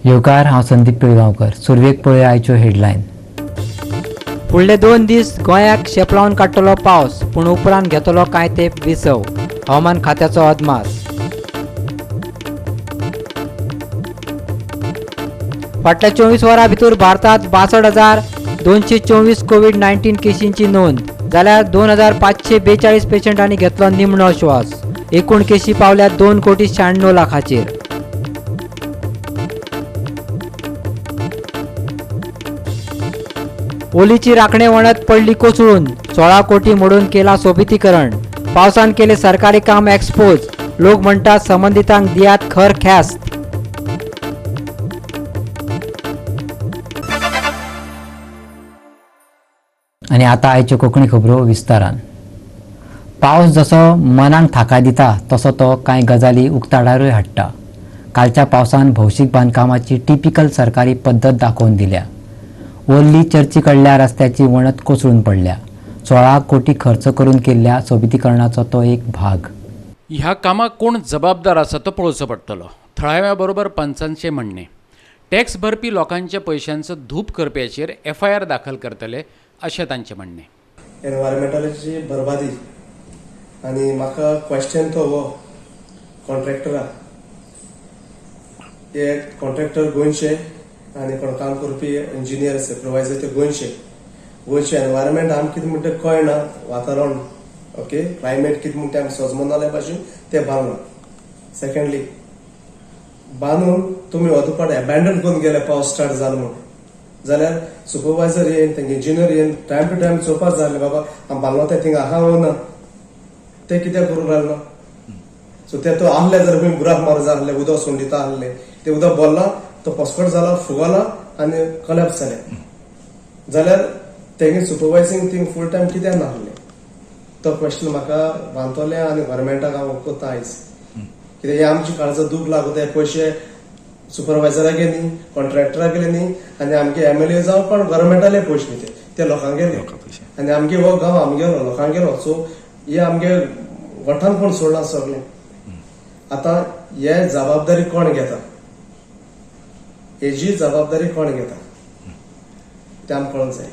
येवकार, हांव संदीप पिळगांवकर. सुरवेक पळय आयच्यो हेडलायन. फुडले 2 दीस गोंयाक शेपलावन काडटलो पावस, पूण उपरांत घेतलो कांय तेंप विसव. हवामान खात्याचो अदमास. फाटल्या 24 वरां भितर भारतांत 62,224 कोविड-19 केशींची नोंद जाल्यार 2,542 पेशंटांनी घेतलो निमणो श्वास. एकूण केशी पावल्यात 2,96,00,000. ओलीची राखणे वणत पडली कोसळून. 16 कोटी मोडून केला सोबितीकरण. पावसान केले सरकारी काम एक्सपोज. लोक म्हणटात संबंधितांक दियात खर ख्यास्त. आनी आतां आयच्यो कोंकणी खबरो विस्तारान. पावस जसो मनाक थाकाय दिता तसो तो कांय गजाली उक्ताडारूय हाडटा. कालच्या पावसान भौशीक बांदकामाची टिपिकल सरकारी पद्दत दाखोवन दिल्या. ओल्ली चर्ची कडल्या रस्त्याची वणत कोसळून पडल्या. 16 कोटी खर्च करून केल्ल्या सोबितीकरणाचो तो एक भाग. ह्या कामाक कोण जबाबदार आसा तो पळोवचो पडटलो. थळाव्या बरोबर पंचांचें म्हणणें. टॅक्स भरपी लोकांच्या पयशांचो धूप करप्याचेर FIR दाखल करतले अशें तांचें म्हणणें. एनवायरमेंटलाची बरबादी आनी म्हाका क्वेश्चन तो हो कॉन्ट्रॅक्टरा. हे कॉन्ट्रॅक्टर गोंयचे आनी कोण काम करपी इंजिनियर सुपरवायझर ते गोंयचे एनवायरमेंट आमकां कितें म्हणटा कळना. वातावरण ओके क्लायमेट कितें म्हणटा आमकां सजमो नाल्या भाशेन ते बांदना. सेकंडली बांदून तुमी वचपाट अबॅन्डन करून गेले पावस स्टार्ट जालो म्हणून जाल्यार सुपरवायझर येवन तेंगे इंजिनियर येवन टायम टू टायम चोवपाक जाय बाबा हांव बांदलो तें थिंगा आहा वो ना ते कित्याक करून रावलो. सो ते तो आहले जाल्यार खंय बुराक मारूं जाय आहले उदक सोंडिता आहले ते उदक बोल्ला तो पसकट जाला फुगला आनी कलॅप्स जाले जाल्यार तेंगे सुपरवायझींग थिंग फूल टायम कित्याक नासलें तो क्वेश्चन म्हाका बांदतले आनी गव्हर्मेंटाक हांव कोत्ता आयज. कित्याक हे आमची काळजां दूख लागता ते पयशे सुपरवायझराक गेली कॉन्ट्रॅक्टराक गेले न्ही आनी आमगे MLA जावं पण गव्हर्मेंटाले पयशे न्ही ते लोकांक गेले आनी आमगे हो गांव आमगेलो लोकांक गेलो. सो हे आमगे वठान कोण सोडला सगळें. आतां हे जबाबदारी कोण घेता हेजी जबाबदारी कोण घेता ते आमकां कळूंक जाय.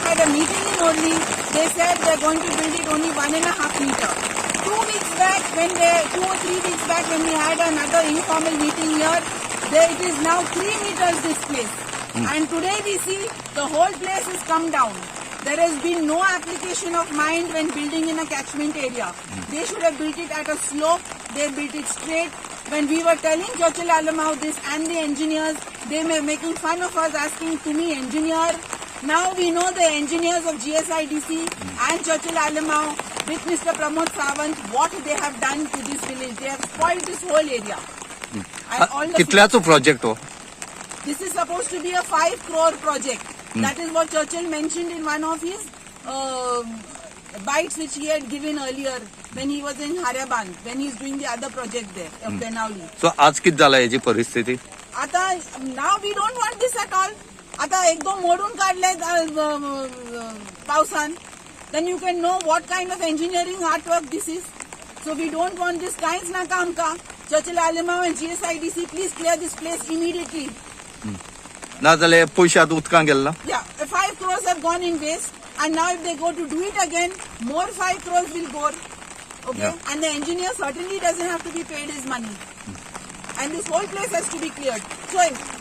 Had a meeting in Orly. They said they're going to build it only 1.5 meter. 2 weeks back, 2 or 3 weeks back, when we had another informal meeting here, it is now 3 meters this place. And today we see the whole place has come down. There has been no application of mind when building in a catchment area. They should have built it at a slope. They built it straight. When we were telling Churchill Alamau this and the engineers, they were making fun of us, asking to me engineer. Now we know the engineers of GSIDC and Churchill Alamau with Mr. Pramod Sawant what they have done to this village. They have spoiled this whole area. कितल्याचो project हो? This is supposed to be a 5 crore project. That is what Churchill mentioned in one of his bites which he had given earlier when he was in Haryaban, when he is doing the other project there of Benauli. So आज कित जाला याची परिस्थिती? आता now we don't want this at all. आता एकदम मोडून काढले पावसान. Then you can know what kind of engineering artwork this is. So we don't want this काहीच नाका आमकां. Churchill Alamau and GSIDC, please clear this place immediately. ना जाल्यार पयशे आतां उदकांत गेले ना? Yeah, 5 crores have gone in waste, and now if they go to do it again, more 5 crores will go. Okay, yeah. And the engineer certainly doesn't have to be paid his money. And this whole place has to be cleared. So,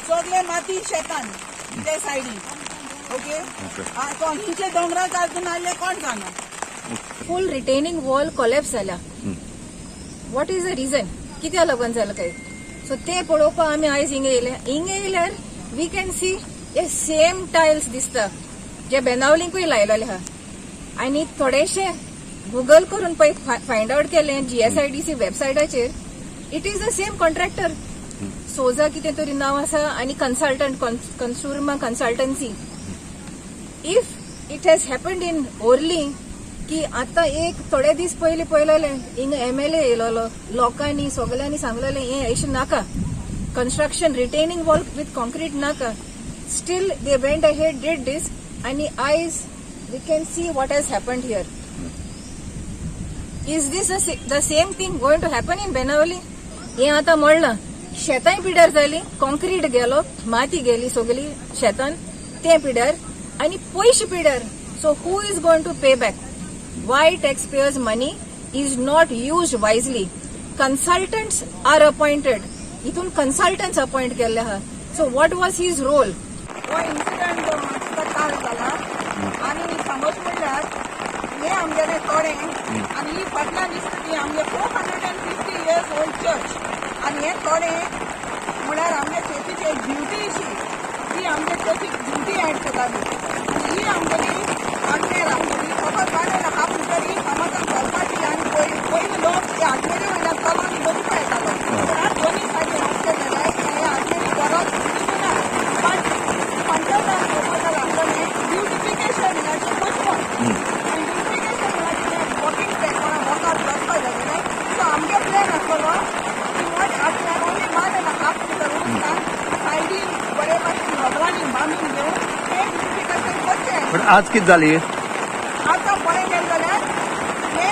Sogle Mati Shetan, their side. Okay? कोण हिंचे डोंगरा काढून आले कोण जाणार? फुल retaining wall collapse जाला. What is the reason? कित्या लागून जालें काय? सो ते पळोवपाक आमी आयज हिंगा येयल्यार वी कॅन सी हे सेम टायल्स दिसता जे बेनावलींकूय लायलेले आहा. आनी थोडेशे गुगल करून पळय फायंड आउट केले GSIDC वेबसायटाचेर it is the same contractor. सोजा कितें तरी नांव आसा आनी कन्सल्टंट कन्सुर्मा consultancy. If it has happened in early की आता एक थोडे दीस पयलीं पळयलेलें हिंगा MLA येयलोलो लोकांनी सगल्यांनी सांगलेलें हें अशें नाका construction retaining wall with concrete naka. Still they went ahead, did this, and eyes we can see what has happened here. Is this the same thing going to happen in Benavali? हे आता म्हणला शेतांय पिड्यार जाली, concrete गेलो, माती गेली सगळी शेतान, ते पिड्यार आणि पयशे पिड्यार. So who is going to pay back? Why taxpayers money is not used wisely. Consultants are appointed, इथून कन्सल्टंट्स अपॉइंट केल्ले आहा. So what was his role? हो इन्सिडंट काल जाला आणि समज म्हणल्यार हे आमगेले थोडे आणि ही फाटल्यान दिसता ती आमगे 450 years old चर्च आणि हे थोडे म्हळ्यार आमगे चर्चीची एक ड्युटी अशी ती आमगे चर्चीक ड्युटी ऍड करताली आणि ही आमगेली आग्नेर आमगेली फकत बांदेला हाफ भितरी समाजान चलपाची आणि पयलीं लोक ते आग्नेरी वयल्यान चलोन बसपा येतालो. पूण आज दोनी सायडीन अशें जालें की हे आग्नेरी गरज ना. पण पंचायतान प्रपोजल आपल्याने ब्युटिफिकेशन ह्याचें बसपा आणि ब्युटिफिकेशन ह्याचें वॉकिंग ट्रॅक कोणा वॉकाक बसपा जालें न्हय. सो आमगे प्लॅन आसलो की वॉट आग्नेर ओन्ली बांदेला हाफ भितरून सायडीन बरे भाशेन रबरांनी बांदून घेवन ते ब्युटिफिकेशन करचें. पण आज किती झाली आतां पळय गेले जाल्यार हे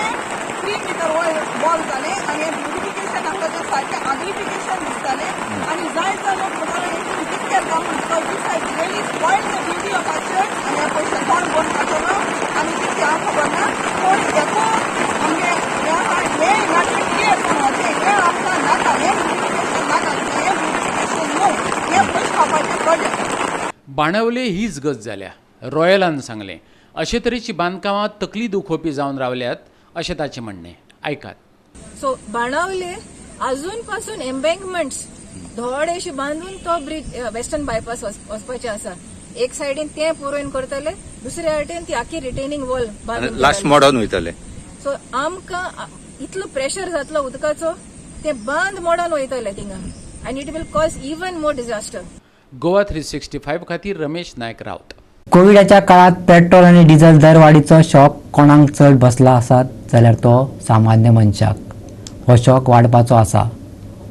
3 मीटर वॉल जाले आणि हे ब्युटिफिकेशन आसता ते सारकें आग्रिफिकेशन दिसतालें आणि जायतो लोक म्हणटालो हेतून कितके जावन side really spoil the beauty of our church आणि हे पयशे कोण कोण खातलो आणि कितें हांव खबर ना. पूण देखो आमगे हे नाटक कितें कोणाचें हे आमकां नाका, हे ब्युटिफिकेशन नाका, हे ब्युटिफिकेशन न्हू, हे पयशे खावपाचें प्रोजेक्ट. बाणवले हीच गत जाल्या. रॉयलान सांगलें अशे तरेची बांदकामां तकली दुखोवपी जावन रावल्यात अशें ताचें म्हणणें. आयकात. सो बाणावले अजून पासून एम्बँकमेंट्स थोडेशे बांदून तो ब्रिज वेस्टर्न बायपास वचपाचें आसा. एक सायडीन ते पुरोवन करतले, दुसऱ्या वाटेन ती आखी रिटेनिंग वॉल बांदून लास्ट मॉडर्न वयतले. सो आमकां इतलो प्रेशर जातलो उदकाचो ते बांद मोडून वयतले थिंगा आनी it will cause even more disaster. Goa 365 खातीर रमेश नायक रावत. कोविडाच्या काळात पेट्रोल आणि डिझेल दरवाडीचो शॉक कोणाक चड बसला आसात जाल्यार तो सामान्य मनशाक. हो शॉक वाडपाचो आसा.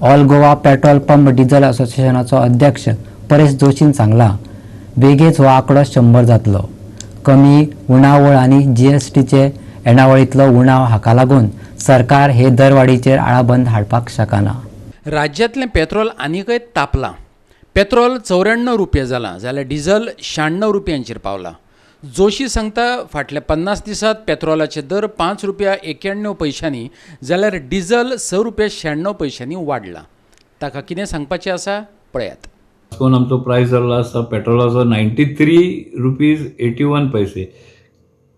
All Goa petrol pump diesel असोसिएशनाचो अध्यक्ष परेश जोशीन सांगला बेगीच हो आंकडो 100 जातलो. कमी उणावळ आणि जीएसटीचे येणावळींतलो उणाव हाका लागून सरकार हे दरवाडीचेर आळाबंद हाडपाक शकना. राज्यांतलें पेट्रोल आनीकय तापलां. पेट्रोल 94 रुपया जालां जाल्यार डिझल 96 रुपयांचेर पावला. जोशी सांगता फाटल्या 50 दिसांत पेट्रोलाचे दर 5 रुपया 91 पैशांनी जाल्यार डिझल 6 रुपया 96 पैशांनी वाडला. ताका कितें सांगपाचें आसा पळयात. कोण आमचो प्रायस जाल्लो आसा पेट्रोलाचो 93 रुपीज 81 पैसे.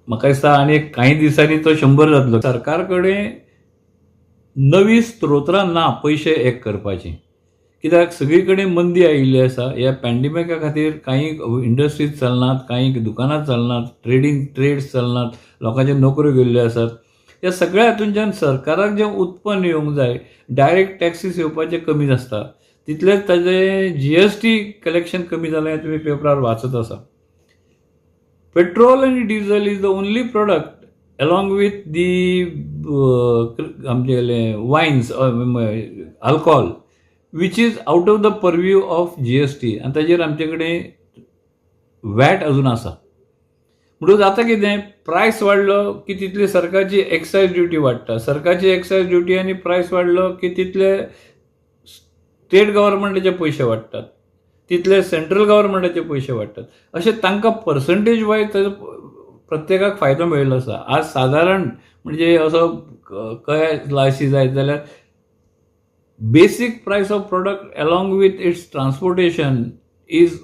म्हाका दिसता आनी कांय दिसांनी तो 100 जातलो. सरकार कडेन नवी स्त्रोत्रां ना पयशे एक करपाची. कित्याक सगळी कडेन मंदी आयिल्ली आसा. ह्या पॅन्डेमिका खातीर कांय इंडस्ट्रीज चलनात, कांय दुकानां चलनात, ट्रेड्स चलनात, लोकांच्यो नोकऱ्यो गेल्ल्यो आसात. ह्या सगळ्या हातूंतल्यान सरकाराक जें उत्पन्न येवंक जाय, डायरेक्ट टॅक्सीस येवपाचे कमी आसता, तितलेंच ताजें जीएसटी कलेक्शन कमी जालें तुमी पेपरार वाचत आसा. पेट्रोल आनी diesel is the only product along with the आमचे वायन्स alcohol which is out of the purview of GST आणि ताजेर आमचे कडेन वॅट अजून आसा. म्हणून जाता कितें प्रायस वाडलो की तितली सरकारची एक्सायज ड्युटी वाडटा. सरकारची एक्सायज ड्युटी आनी प्रायस वाडलो की तितले स्टेट गव्हर्मेंटाचे पयशे वाडटात, तितले सेंट्रल गव्हर्मेंटाचे पयशे वाडटात. अशें तांकां पर्संटेज वायज ताजो प्रत्येकाक फायदो मेळिल्लो आसा. आज सादारण म्हणजे असो कळशी जायत जाल्यार basic price of product along with its transportation is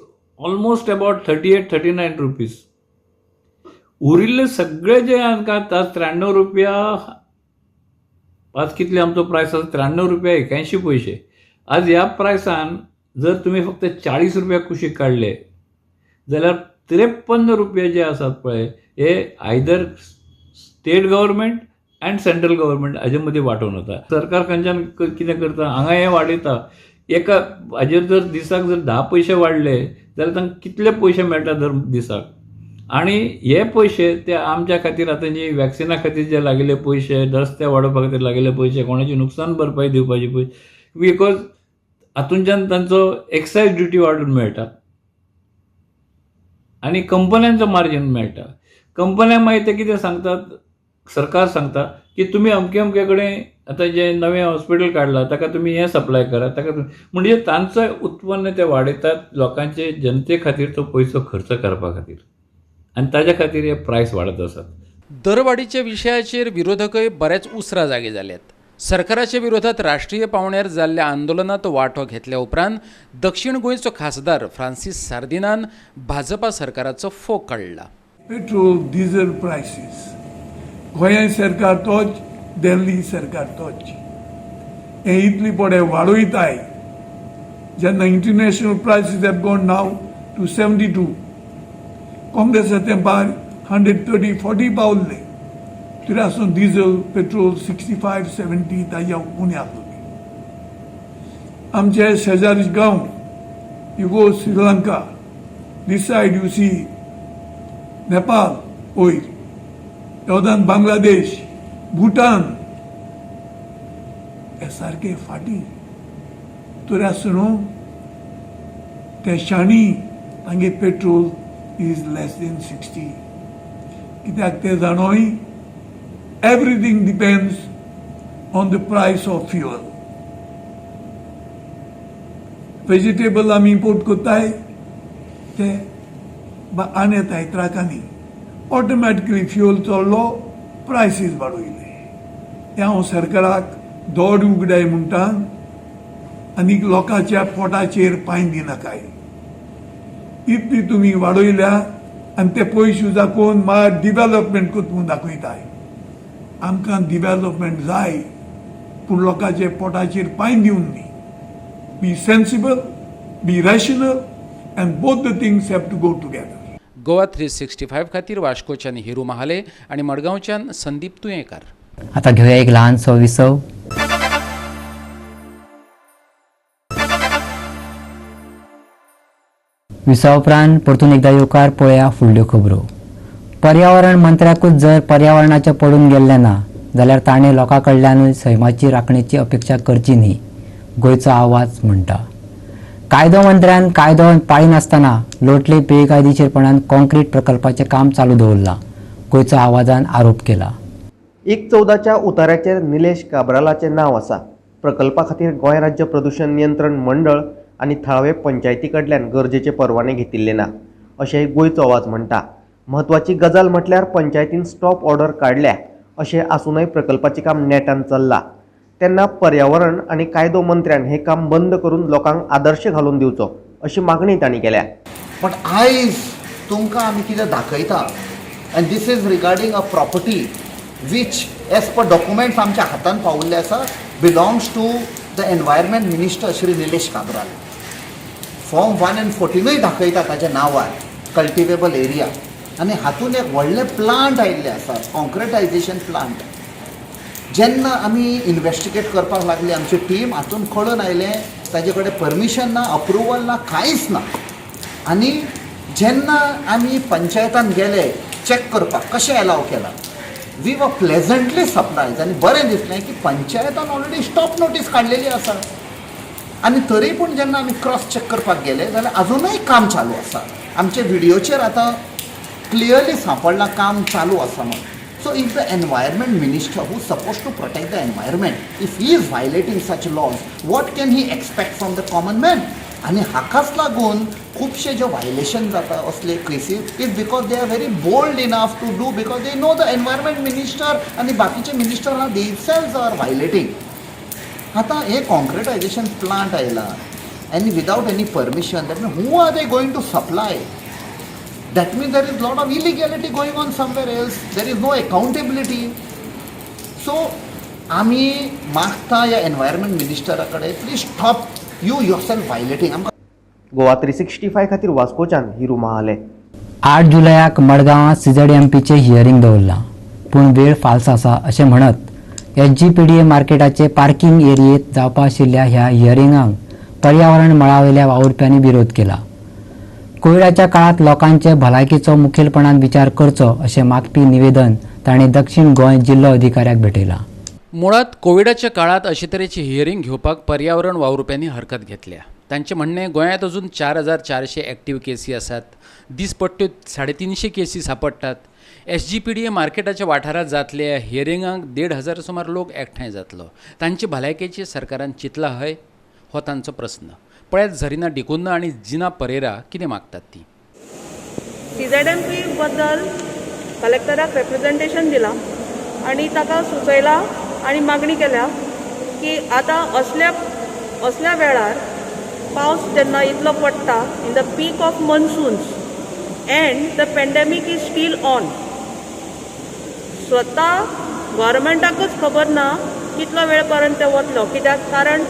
almost about 38-39 rupees. उरिल्ले सगळे जे आमकां 93 रुपया आज कितले आमचो प्रायस आसा 93 रुपया 81 पैसे. आज ह्या प्रायसान जर तुम्ही फक्त 40 रुपया कुशीक काडले जाल्यार 53 रुपया जे आसात पळय हे either state government and central government हाजे मदीं वांटून वता. सरकार खंयच्यान कितें करता हांगा हें वाडयता. एका हाजेर जर दिसाक जर 10 पैसे वाडले जाल्यार तांकां कितले पयशे मेळटा दर दिसाक. आनी हे पयशे ते आमच्या खातीर आतां जी वॅक्सिना खातीर जे लागिल्ले पयशे, रस्ते वाडोवपा खातीर लागिल्ले पयशे, कोणाची नुकसान भरपाई दिवपाची पयशे, बिकॉज हातूंतल्यान तांचो एक्सायज ड्युटी वाडून मेळटा आनी कंपन्यांचो मार्जीन मेळटा. कंपन्यांक मागीर ते कितें सांगतात सरकार सांगता की तुम्ही अमके अमके कडेन आतां जे नवें हॉस्पिटल काडलां ताका तुमी हें सप्लाय करा ताका म्हणजे तांचो उत्पन्न ते वाडयतात लोकांचे जनते खातीर तो पयसो खर्च करपा खातीर आनी ताज्या खातीर हे प्रायस वाडत आसात. दरवाडीच्या विशयाचेर विरोधकय बरेच उसरा जागे जाल्यात. सरकाराच्या विरोधात राष्ट्रीय पावंड्यार जाल्ल्या आंदोलनात वांटो घेतल्या उपरांत दक्षिण गोंयचो खासदार फ्रांसीस सार्दिनान भाजपा सरकाराचो फोग काडला. पेट्रोल डिझेल प्रायसीस गोंय सरकार तोच दिल्ली सरकार तोच हे इतली पडे वाडयताय जेन्ना international prices have gone now to 72 काँग्रेसा तेंपार 130-40 पावल्ले तिरासून डिझेल पेट्रोल 65-70 ताज्या उणी आसली. आमचे शेजारी गांव you go Sri Lanka this side you see Nepal वयर योदान बांगलादेश भूटान हे सारखे फाटी तरी आसुनू ते शाणी तांगे पेट्रोल इज लेस देन 60 कित्याक ते जाणोय everything depends on the price of fuel. Vegetable आमी इम्पोर्ट करताय ते आणताय ट्रकांनी ऑटोमॅटिकली फ्युअल चडलो प्रायसीस वाडयले. हे हांव सरकाराक दोड उगडाय म्हणटा आनीक लोकांच्या पोटाचेर पांय दिनाकाय. इतली तुमी वाडयल्या आनी ते पयशे दाखोवन मात डिवेलपमेंट करपून दाखयताय. आमकां डिवेलपमेंट जाय पूण लोकांचे पोटाचेर पांय दिवन न्ही. Be sensible, be rational and both the things have to go together. Goa 365 खातीर वास्कोच्यान हिरू महाले आणि मडगांवच्यान संदीप तुयेंकार. आता घेऊया एक लहानसो विसव. विसवा उपरांत परतून एकदा येवकार पळया फुडल्यो खबरो. पर्यावरण मंत्र्याकूच जर पर्यावरणाचे पडून गेल्ले ना जाल्यार ताणें लोकां कडल्यानूय सैमाची राखणेची अपेक्षा करची न्ही, गोंयचो आवाज म्हणटा. कायदो मंत्र्यान कायदो पाळिनासतना लोटले बेकायदेशीरपणान कॉन्क्रीट प्रकल्पाचें काम चालू दवरलां, गोंयचो आवाजान आरोप केला. 1/14च्या उतार्याचेर निलेश काब्रालाचें नांव आसा. प्रकल्पा खातीर गोंय राज्य प्रदूषण नियंत्रण मंडळ आनी थळावे पंचायती कडल्यान गरजेचे परवाने घेतिल्ले ना अशेंय गोंयचो आवाज म्हणटा. महत्वाची गजाल म्हटल्यार पंचायतीन स्टॉप ऑर्डर काडल्या अशें आसूनय प्रकल्पाचें काम नेटान चल्लां. तेन्ना पर्यावरण आनी कायदो मंत्र्यान हें काम बंद करून लोकांक आदर्श घालून दिवचो अशी मागणी तांणी केल्या. बट आयज तुमकां आमी कितें दाखयता and this is regarding a property which as per documents आमच्या हातान पावुल्ले आसा belongs to the environment minister Shri Nilesh Cabral. Form 1 and 14 दाखयता ताच्या नांवार कल्टिवेबल एरिया आनी हातून एक व्हडले प्लांट आयिल्ले आसात, कॉन्क्रिटायझेशन प्लांट. जेन्ना आमी इन्वेस्टिगेट करपाक लागली आमची टीम हातून कळून आयलें ताजे कडेन परमिशन ना, अप्रुवल ना, कांयच ना. आनी जेन्ना आमी पंचायतान गेले चॅक करपाक कशें अलाव केला, वी वर प्लेझंटली सरप्रायज आनी बरें दिसलें की पंचायतान ऑलरेडी स्टॉप नोटीस काडलेली आसा. आनी तरी पूण जेन्ना आमी क्रॉस चॅक करपाक गेले जाल्यार अजुनूय काम चालू आसा. आमचे व्हिडियोचेर आतां क्लियरली सांपडलां काम चालू आसा म्हणून. So if the environment minister who is supposed to protect the environment, if he is violating such laws, what can he expect from the common man? आणि हाकाच लागून खूपशे जे व्हायलेशन जाता असले cases is because they are very bold enough to do because they know the environment minister आणि बाकीचे minister are themselves are violating. आता हे कॉन्क्रिटायझेशन प्लांट आयला आणि without any permission, that mean who are they going to supply? That means there is lot of illegality going on somewhere else. There is no accountability. So, आम्ही मागता या environment मिनिस्टराकडे please stop you yourself violating. Goa 365 खातीर वास्कोच्यान हिरू महाले. 8 जुलयाक मडगांवां CZMPचे hearing दवरलां, पूण वेळ फाल्स आसा अशें म्हणत SGPDA मार्केटाचे पार्किंग एरियेत जावपा आशिल्ल्या ह्या हियरिंगाक पर्यावरण मळावेल्या वावुरप्यांनी विरोध केला. कोविडाच्या काळात लोकांचे भलायकेचो मुखेलपणान विचार करचो अशें मागपी निवेदन ताणें दक्षिण गोंय जिल्लो अधिकाऱ्याक भेटयलां. मुळात कोविडाच्या काळात अशे तरेची हियरिंग घेवपाक पर्यावरण वावुरप्यांनी हरकत घेतल्या. तांचे म्हणणे गोंयांत अजून 4400 एक्टीव केसी आसात, दिसपट्ट्यो 350 केसी सापडटात. SGPDA मार्केटाच्या वाठारात जातले हियरिंगाक 1,500 सुमार लोक एकठांय जातलो. तांचे भलायकेची सरकारान चिंतला हय हो तांचो प्रस्न. पळयात झरिना डिकुन्ना आनी जिना परेरा कितें मागतात ती. CZMP बद्दल कलेक्टराक रिप्रेझेंटेशन दिला आणि ताका सुचयला आणि मागणी केल्या की आता असल्या वेळार पावस जेन्ना इतलो पडटा in the peak of monsoons and the pandemic is still on. स्वता गव्हर्मेंटाकूच खबर ना कितलो वेळ पर्यंत ते वतलो, कित्याक कारण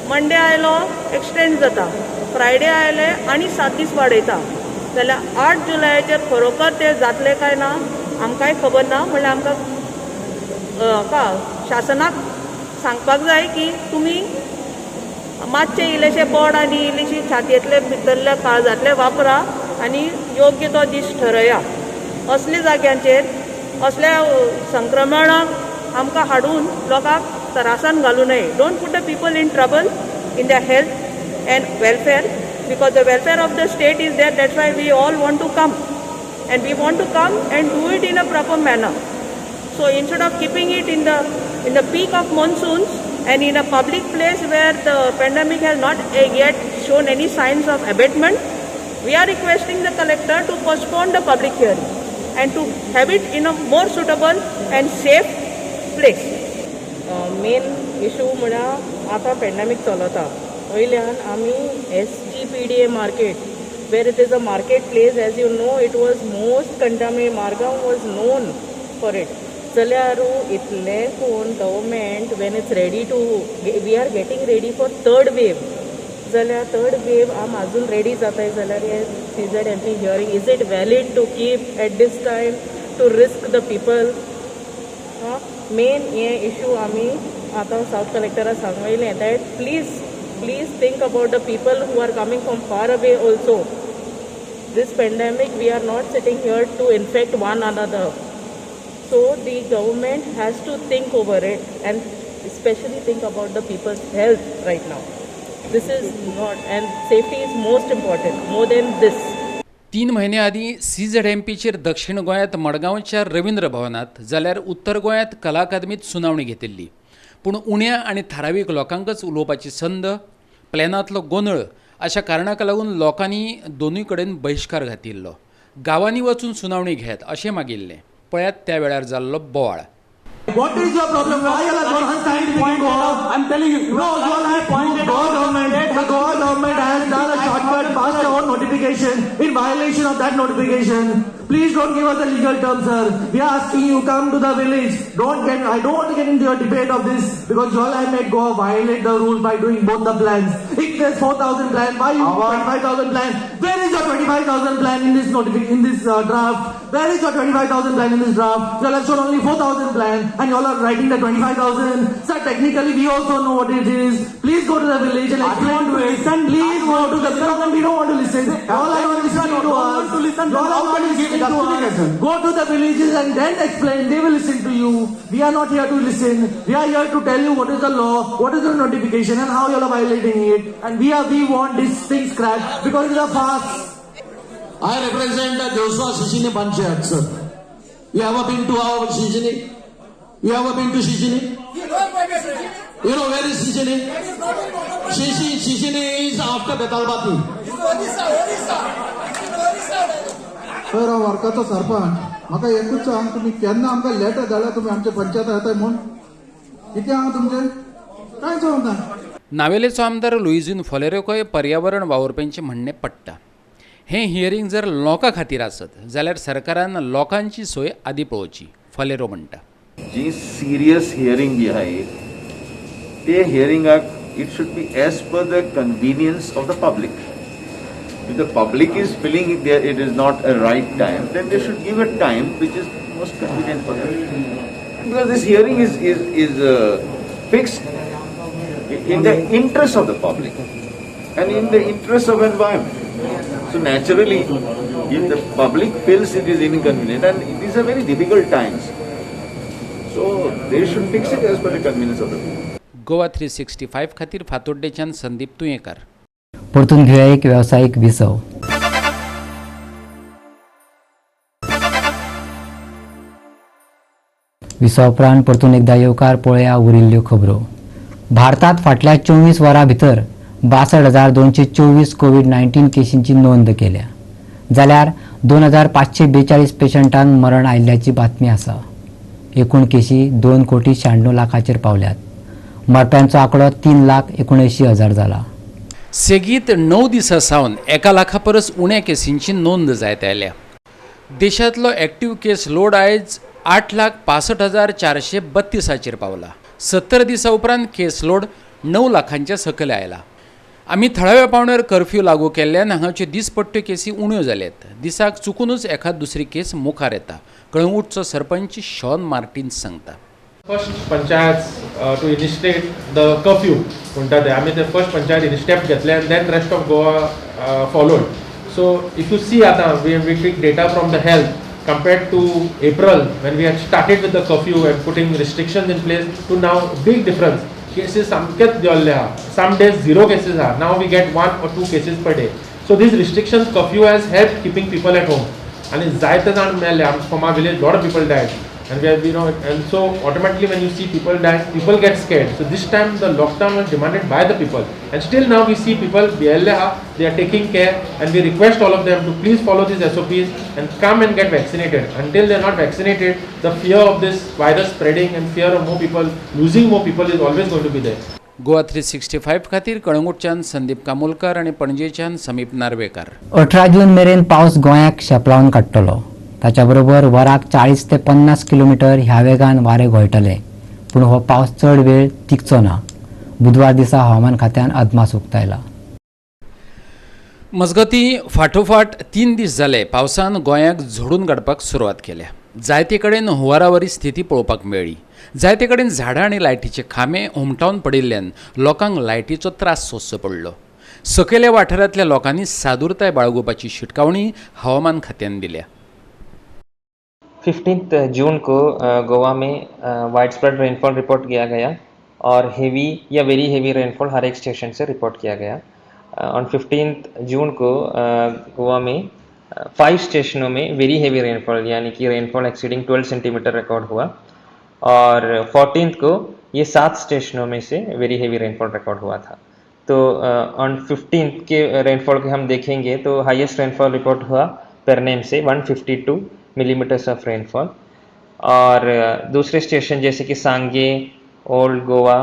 मंडे आयलो एक्सटेंड जाता, फ्रायडे आयले आनी 7 दीस वाडयता, जाल्यार 8 जुलयाचेर खरोखर ते जातले काय ना आमकांय खबर ना. म्हणल्यार आमकां शासनाक सांगपाक जाय की तुमी मातशे इल्लेशे बोर्ड आनी इल्लीशी छातयेंतले भितरले काळजांतले वापरा आनी योग्य तो दीस ठरया. असल्या जाग्यांचेर असल्या संक्रमणाक आमकां हाडून लोकांक त्रासान घालूं नये. Don't put the people in trouble in their health and welfare, because the welfare of the state is there. That's why we all want to come, and we want to come and do it in a proper manner. So instead of keeping it in the peak of monsoons and in a public place where the pandemic has not yet shown any signs of abatement, we are requesting the collector to postpone the public hearing and to have it in a more suitable and safe place. Main issue म्हळ्यार आतां pandemic चलता. वयल्यान आमी SGPDA market, where it is a market place, as you know it was most contaminated, Margao was known for it. जाल्यार इतले कोण government when it's ready to, we are getting ready for third wave, जाल्यार third wave आम अजून ready जाताय जाल्यार हे CZMP hearing, is it valid to keep at this time to risk the people. Main हे इशू आमी आतां south कलेक्टराक सांगयलें that please think about the people who are coming from far away also. This pandemic we are not sitting here to infect one another. So the government has to think over it and especially think about the people's health right now. This is not, and safety is most important, more than this. 3 महिने आदी CZMPचेर दक्षिण गोंयांत मडगांवच्या रवींद्र भवनात जाल्यार उत्तर गोंयांत कला अकादमीत सुनावणी घेतिल्ली. पूण उण्या आनी थारावीक लोकांकच उलोवपाची संद, प्लॅनांतलो गोंधळ अशा कारणाक लागून लोकांनी दोनूय कडेन बहिष्कार घातिल्लो. गांवांनी वचून सुनावणी घेत अशें मागिल्लें. पळयात त्या वेळार जाल्लो बोवाळ. What is your problem? Why you are not standing? I'm telling you. No, you are not pointed. The government has done a shortcut, passed our notification in violation of that notification. Please don't give us the legal terms, sir. We are asking you come to the village. I don't want to get into your debate of this because Joel may go violate the rules by doing both the plans. If there's 4,000 plan, why you 25,000 plan? Where is your 25,000 plan in this draft? Where is your 25,000 plan in this draft? You have shown only 4,000 plan. And you all are writing the 25,000. Sir, technically we also know what it is. Please go to the village and explain to us. Please go to the village. We don't want to listen. All I want to listen to us. All I want to listen to us. Go to the villages and then explain. They will listen to you. We are not here to listen. We are here to tell you what is the law, what is the notification, and how you all are violating it. And we want this thing scrapped because it is a farce. I represent the Josua Shishini Panchayat, sir. You ever been to our Shishini? You ever been to Shishini? You know where is Shishini? Shishini is after Betalbati. Sir हांव वर्काचो सरपंच. म्हाका एकूच सांग, तुमी केन्ना आमकां letter धाडला तुमी आमच्या पंचायत येताय म्हूण? कितें हांव तुमचें कांय समजना. नावेलेचो आमदार लुईझीन फोलेरोकय पर्यावरण वावुरप्यांचें म्हणणें पडटा. हें हियरिंग जर लोकां खातीर आसत जाल्यार सरकारान लोकांची सोय आदी पळोवची, फोलेरो म्हणटा. जी सिरियस हियरिंग जी आहे ते हियरिंगाक it should be as per the convenience of the public. If the public is feeling it is not a right time, then they should give a time which is most convenient for them. Because this hearing is fixed in the interest of the public and in the interest of environment. So naturally, if the public feels it is inconvenient, and these are very difficult times, so they should fix it as per the convenience of the people. Goa 365 खातीर फातोड्डेच्यान संदीप तुयेंकार. परतून घेऊया एक व्यावसायिक विसव. विसव उपरांत परतून एकदा येवकार पळया उरिल्ल्यो खबरो. भारतात फाटल्या 24 वरां भितर 62,224 कोविड-19 केसींची नोंद केल्या. जाल्यार 2,542 पेशंटांक मरण आयिल्ल्याची बातमी आसा. एकूण केसी 2,96,00,000 पावल्यात. मरप्यांचो आंकडो 3,79,000 जाला. सेगीत 9 दिसां सावन 1 लाखा परस उण्या केसींची नोंद जायत आयल्या. देशांतलो एक्टीव केस लोड आयज 8,65,432 पावला. 70 दिसां उपरांत केस लोड 9 लाखांच्या सकयल आयला. आमी थळाव्या पावंड्यार कर्फ्यू लागू केल्ल्यान हांगाच्यो दिसपट्ट्यो केसी उण्यो जाल्यात. दिसाक चुकूनच एखाद दुसरी केस मुखार येता. कळंगूटचो सरपंच शॉन मार्टिन्स सांगता. First panchayat to initiate the curfew म्हणटा ते आमी ते फर्स्ट पंचायत स्टेप घेतले and then rest of Goa followed. So if you see आतां we take data from the health compared to April when we had started with the curfew and putting restrictions in place to now big difference. Cases samket jolle ha, some days 0 cases are, now we get 1 or 2 cases per day. So these restrictions curfew has helped keeping people at home and zaite zan mele from our village lot of people died and we have and so automatically when you see people die people get scared. So this time the lockdown was demanded by the people and still now we see people they are taking care and we request all of them to please follow these SOPs and come and get vaccinated. Until they are not vaccinated, the fear of this virus spreading and fear of losing more people is always going to be there. Goa 365 खातीर कळंगूटच्यान संदीप कामोलकर आणि पणजेच्यान समीप नार्वेकार. 18 जून मेरेन पावस गोंयाक शेपलावन काडटलो. ताच्या बरोबर वराक 40 ते 50 किलोमीटर ह्या वेगान वारे घोळटले. पूण हो पावस चड वेळ तिगचो ना. बुधवार दिसा हवामान खात्यान अदमास उक्तायला. मजगतीं फाटोफाट 3 दीस जाले पावसान गोंयाक झोडून काडपाक सुरवात केल्या. जायते कडेन हुंवारावरी स्थिती पळोवपाक मेळ्ळी. जायते कडेन झाडां आनी लायटीचे खांबे उमटावन पडिल्ल्यान लोकांक लायटीचो त्रास सोंसचो पडलो. सकयल्या वाठारांतल्या लोकांनी सादूरताय बाळगुपाची शिटकावणी हवामान खात्यान दिल्या. 15 जून को गोवा में वाइड स्प्रेड रेनफॉल रिपोर्ट किया गया और हेवी या वेरी हेवी रेनफॉल हर एक स्टेशन से रिपोर्ट किया गया. ऑन 15 जून को गोवा में 5 स्टेशनों में वेरी हेवी रेनफॉल यानी कि रेनफॉल एक्सीडिंग 12 सेंटीमीटर रिकॉर्ड हुआ और 14 को ये 7 स्टेशनों में से वेरी हेवी रेनफॉल रिकॉर्ड हुआ था. तो ऑन 15 के रेनफॉल के हम देखेंगे तो हाईएस्ट रेनफॉल रिपोर्ट हुआ पेरनेम से 152 मिलीमीटर्स ऑफ रेनफॉल और दूसरे स्टेशन जैसे कि सांगे, ओल्ड गोवा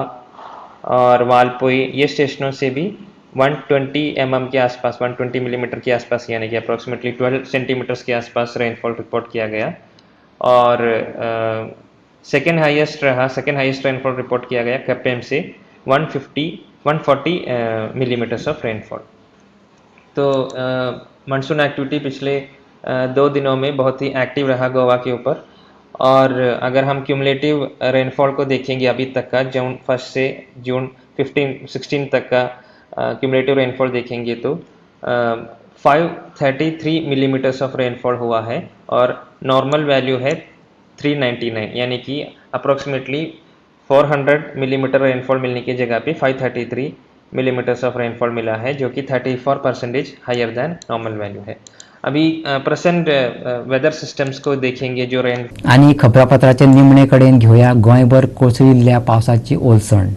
और वालपोई ये स्टेशनों से भी 120 mm के आसपास 120 मिलीमीटर के आसपास यानी कि अप्रॉक्सीमेटली 12 सेंटीमीटर्स के आसपास रेनफॉल रिपोर्ट किया गया. और सेकेंड हाईएस्ट रेनफॉल रिपोर्ट किया गया कैपेम से 140 मिलीमीटर्स ऑफ रेनफॉल. तो मानसून एक्टिविटी पिछले 2 दिनों में बहुत ही एक्टिव रहा गोवा के ऊपर. और अगर हम क्यूमुलेटिव रेनफॉल को देखेंगे अभी तक का जून 1 से जून 16 तक का क्यूमुलेटिव रेनफॉल देखेंगे तो 533 मिलीमीटर्स ऑफ रेनफॉल हुआ है और नॉर्मल वैल्यू है 399 यानी कि अप्रॉक्सीमेटली 400 मिलीमीटर रेनफॉल मिलने की जगह पे 533 मिलीमीटर्स ऑफ रेनफॉल मिला है जो कि 34% हायर दैन नॉर्मल वैल्यू है. अभी प्रेजेंट वेदर सिस्टम्स को देखेंगे जो रेन आणि खबरापत्राचे निमणे कडेन घेऊया गोंयभर कोसळिल्ल्या पावसाची ओलसण.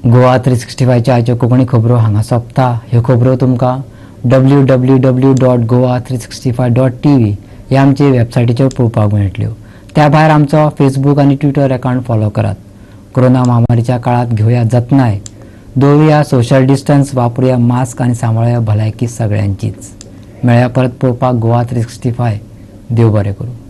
गोवा 365च्या आयच्यो कोंकणी खबरो हांगा सोंपता. ह्यो खबरो तुमकां www.goa365.tv हे आमचे वेबसायटीचेर पळोवपाक मेळटल्यो. त्या भायर आमचो फेसबूक आनी ट्विटर अकाउंट फॉलो करात. कोरोना महामारीच्या काळात घेवया जतनाय, दवरुया सोशल डिस्टन्स, वापरुया मास्क आनी सांबाळुया भलायकी सगळ्यांचीच. मेळया परत पळोवपाक गोवा 365. देव बरें करूं.